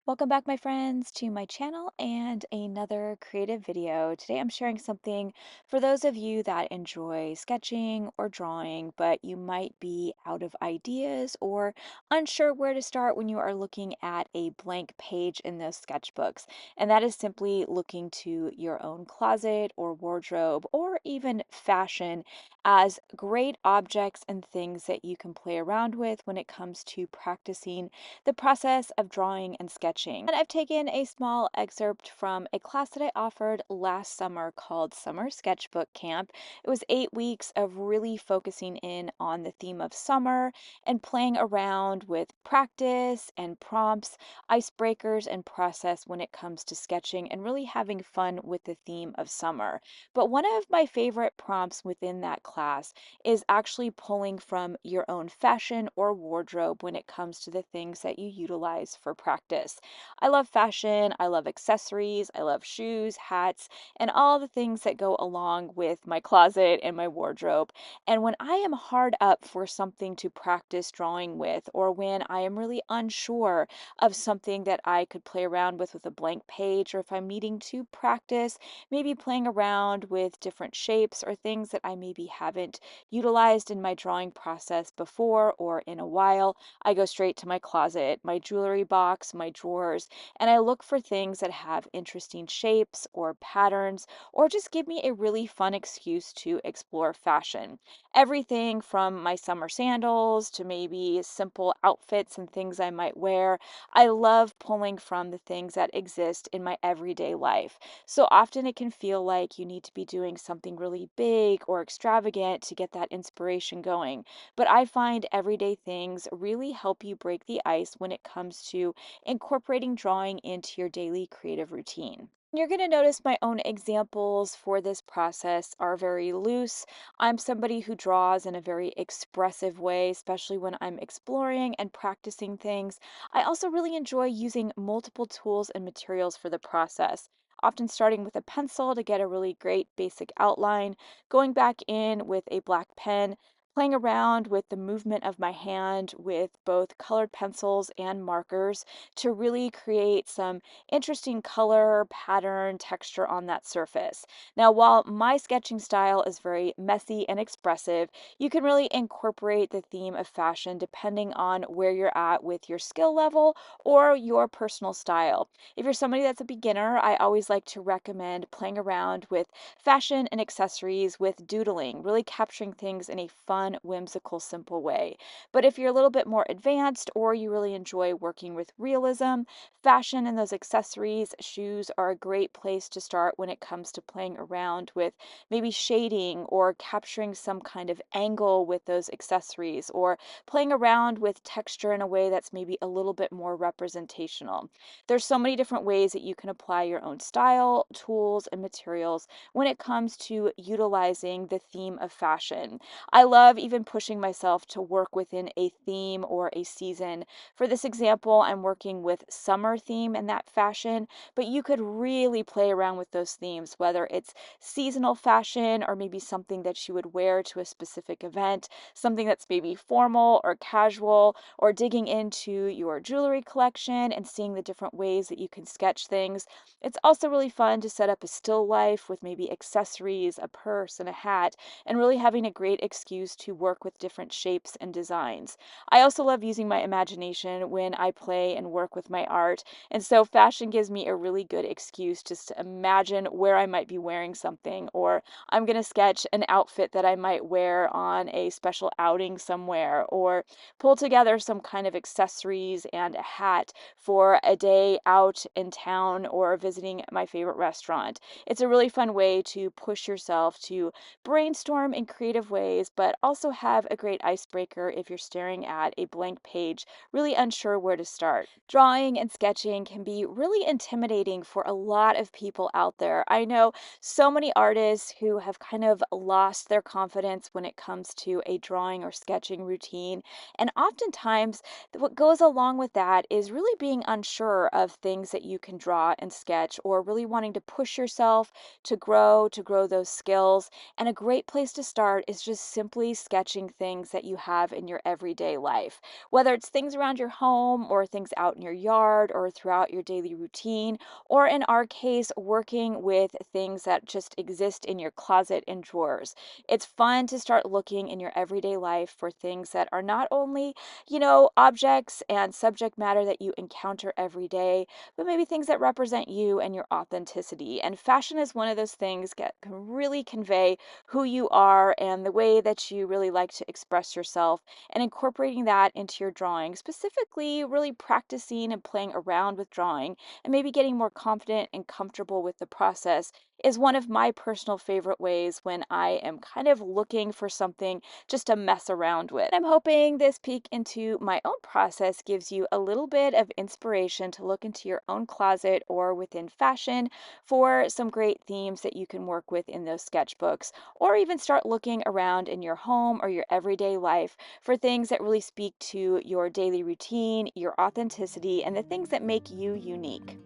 Welcome back, my friends, to my channel and another creative video. Today I'm sharing something for those of you that enjoy sketching or drawing, but you might be out of ideas or unsure where to start when you are looking at a blank page in those sketchbooks. And that is simply looking to your own closet or wardrobe or even fashion as great objects and things that you can play around with when it comes to practicing the process of drawing and sketching. And I've taken a small excerpt from a class that I offered last summer called Summer Sketchbook Camp. It was 8 weeks of really focusing in on the theme of summer and playing around with practice and prompts, icebreakers, and process when it comes to sketching and really having fun with the theme of summer. But one of my favorite prompts within that class is actually pulling from your own fashion or wardrobe when it comes to the things that you utilize for practice. I love fashion, I love accessories, I love shoes, hats, and all the things that go along with my closet and my wardrobe. And when I am hard up for something to practice drawing with, or when I am really unsure of something that I could play around with a blank page, or if I'm needing to practice, maybe playing around with different shapes or things that I maybe haven't utilized in my drawing process before or in a while, I go straight to my closet, my jewelry box, my drawers, and I look for things that have interesting shapes or patterns or just give me a really fun excuse to explore fashion. Everything from my summer sandals to maybe simple outfits and things I might wear. I love pulling from the things that exist in my everyday life. So often it can feel like you need to be doing something really big or extravagant to get that inspiration going. But I find everyday things really help you break the ice when it comes to incorporating drawing into your daily creative routine. You're going to notice my own examples for this process are very loose. I'm somebody who draws in a very expressive way, especially when I'm exploring and practicing things. I also really enjoy using multiple tools and materials for the process, often starting with a pencil to get a really great basic outline, going back in with a black pen, playing around with the movement of my hand with both colored pencils and markers to really create some interesting color, pattern, texture on that surface. Now, while my sketching style is very messy and expressive, you can really incorporate the theme of fashion depending on where you're at with your skill level or your personal style. If you're somebody that's a beginner, I always like to recommend playing around with fashion and accessories with doodling, really capturing things in a fun, whimsical, simple way. But if you're a little bit more advanced or you really enjoy working with realism, fashion and those accessories, shoes are a great place to start when it comes to playing around with maybe shading or capturing some kind of angle with those accessories or playing around with texture in a way that's maybe a little bit more representational. There's so many different ways that you can apply your own style, tools, and materials when it comes to utilizing the theme of fashion. I love even pushing myself to work within a theme or a season. For this example, I'm working with summer theme and that fashion, but you could really play around with those themes, whether it's seasonal fashion or maybe something that you would wear to a specific event, something that's maybe formal or casual, or digging into your jewelry collection and seeing the different ways that you can sketch things. It's also really fun to set up a still life with maybe accessories, a purse, and a hat, and really having a great excuse to work with different shapes and designs. I also love using my imagination when I play and work with my art, and so fashion gives me a really good excuse just to imagine where I might be wearing something, or I'm going to sketch an outfit that I might wear on a special outing somewhere, or pull together some kind of accessories and a hat for a day out in town or visiting my favorite restaurant. It's a really fun way to push yourself to brainstorm in creative ways, but also have a great icebreaker if you're staring at a blank page, really unsure where to start. Drawing and sketching can be really intimidating for a lot of people out there. I know so many artists who have kind of lost their confidence when it comes to a drawing or sketching routine. And oftentimes, what goes along with that is really being unsure of things that you can draw and sketch, or really wanting to push yourself to grow those skills. And a great place to start is just simply sketching things that you have in your everyday life, whether it's things around your home or things out in your yard or throughout your daily routine, or in our case, working with things that just exist in your closet and drawers. It's fun to start looking in your everyday life for things that are not only, objects and subject matter that you encounter every day, but maybe things that represent you and your authenticity. And fashion is one of those things that can really convey who you are and the way that you really like to express yourself, and incorporating that into your drawing, specifically really practicing and playing around with drawing and maybe getting more confident and comfortable with the process is one of my personal favorite ways when I am kind of looking for something just to mess around with. I'm hoping this peek into my own process gives you a little bit of inspiration to look into your own closet or within fashion for some great themes that you can work with in those sketchbooks, or even start looking around in your home or your everyday life for things that really speak to your daily routine, your authenticity, and the things that make you unique.